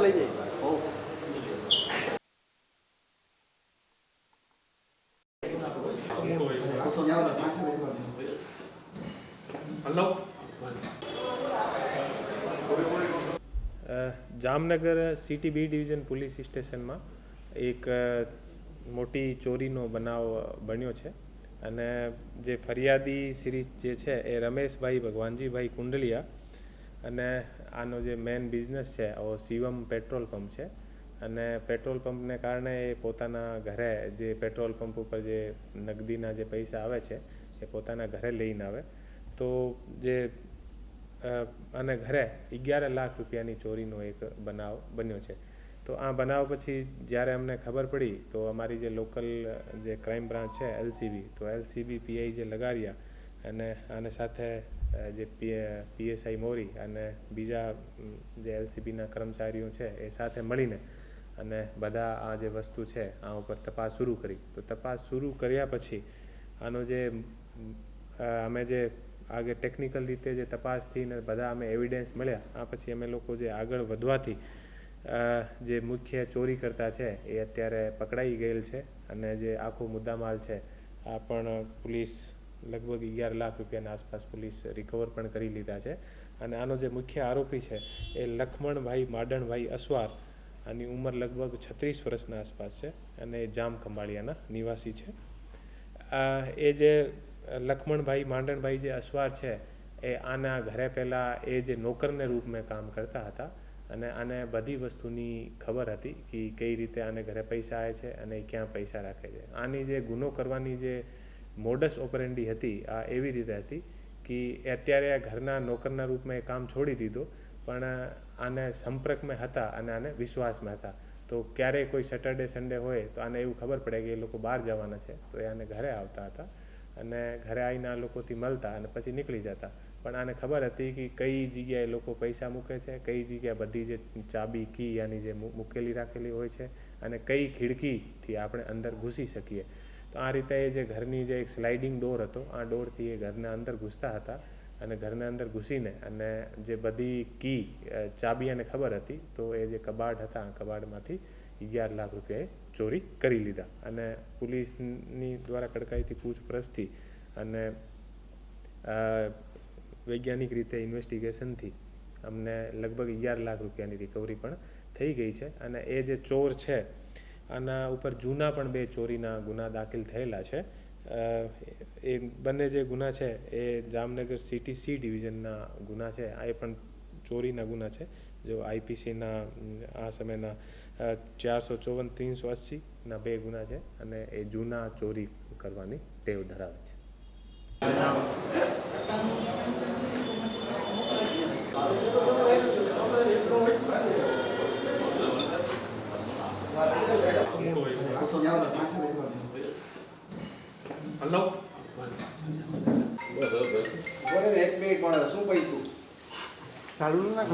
લઈ જઈએ. Jamnagar city B division police સ્ટેશનમાં એક મોટી ચોરીનો બનાવ બન્યો છે અને જે ફરિયાદી સિરીઝ જે છે એ રમેશભાઈ ભગવાનજીભાઈ કુંડલિયા અને આનો જે મેન બિઝનેસ છે એ શિવમ પેટ્રોલ પંપ છે અને પેટ્રોલ પંપને કારણે એ પોતાના ઘરે જે પેટ્રોલ પંપ ઉપર જે નગદીના જે પૈસા આવે છે એ પોતાના ઘરે લઈને આવે તો જે અને ઘરે 11 લાખ રૂપિયાની ચોરીનો એક બનાવ બન્યો છે. તો આ બનાવ પછી જ્યારે અમને ખબર પડી તો અમારી જે લોકલ જે ક્રાઇમ બ્રાન્ચ છે એલસીબી, તો એલસીબી પીઆઈ જે લગાડ્યા અને આને સાથે જે પીએસઆઈ મોરી અને બીજા જે એલસીબીના કર્મચારીઓ છે એ સાથે મળીને અને બધા આ જે વસ્તુ છે આ ઉપર તપાસ શરૂ કરી. તો તપાસ શરૂ કર્યા પછી આનો જે અમે જે આગે ટેકનિકલ રીતે જે તપાસથી ને બધા અમે એવિડન્સ મળ્યા, આ પછી અમે લોકો જે આગળ વધવાથી જે મુખ્ય ચોરી કરતા છે એ અત્યારે પકડાઈ ગયેલ છે અને જે આખો મુદ્દામાલ છે આ પણ પોલીસ લગભગ 11 લાખ રૂપિયાના આસપાસ પોલીસ રિકવર પણ કરી લીધા છે. અને આનો જે મુખ્ય આરોપી છે એ લખમણભાઈ માડણભાઈ અસવાર, આની ઉંમર લગભગ 36 વર્ષના આસપાસ છે અને એ જામ ખંભાળિયાના નિવાસી છે. એ જે લખમણભાઈ માંડણભાઈ જે અસવાર છે એ આના ઘરે પહેલાં એ જે નોકરને રૂપમાં કામ કરતા હતા અને આને બધી વસ્તુની ખબર હતી કે કઈ રીતે આને ઘરે પૈસા આવે છે અને ક્યાં પૈસા રાખે છે. આની જે ગુનો કરવાની જે મોડસ ઓપરેન્ડી હતી આ એવી રીતે હતી કે અત્યારે ઘરના નોકરના રૂપમાં એ કામ છોડી દીધો પણ આને સંપર્કમાં હતા અને આને વિશ્વાસમાં હતા. તો ક્યારેય કોઈ સેટરડે સન્ડે હોય તો આને એવું ખબર પડે કે એ લોકો બહાર જવાના છે તો એ આને ઘરે આવતા હતા અને ઘરે આવીને આ લોકોથી મળતા અને પછી નીકળી જતા. પણ આને ખબર હતી કે કઈ જગ્યાએ લોકો પૈસા મૂકે છે, કઈ જગ્યાએ બધી જે ચાબી કી આની જે મૂકેલી રાખેલી હોય છે અને કઈ ખિડકીથી આપણે અંદર ઘૂસી શકીએ. તો આ રીતે એ જે ઘરની જે એક સ્લાઇડિંગ ડોર હતો આ ડોરથી એ ઘરના અંદર ઘૂસતા હતા અને ઘરના અંદર ઘૂસીને અને જે બધી કી ચાબી આને ખબર હતી તો એ જે કબાટ હતા કબાટમાંથી 11 લાખ રૂપિયાએ ચોરી કરી લીધા. અને પોલીસની દ્વારા કડકાઈથી પૂછપરછથી અને વૈજ્ઞાનિક રીતે ઇન્વેસ્ટિગેશનથી અમને લગભગ 11 લાખ રૂપિયાની રિકવરી પણ થઈ ગઈ છે. અને એ જે ચોર છે આના ઉપર જૂના પણ 2 ચોરીના ગુના દાખલ થયેલા છે. એ બંને જે ગુના છે એ જામનગર સિટી સી ડિવિઝનના ગુના છે. આ એ પણ ચોરીના ગુના છે. જો આઈપીસીના આ સમયના 454-380ના 2 ગુના છે અને એ જૂના ચોરી કરવાની ટેવ ધરાવે છે. હલો એક મિનિટ પણ શું કહી તું ચાલુ ના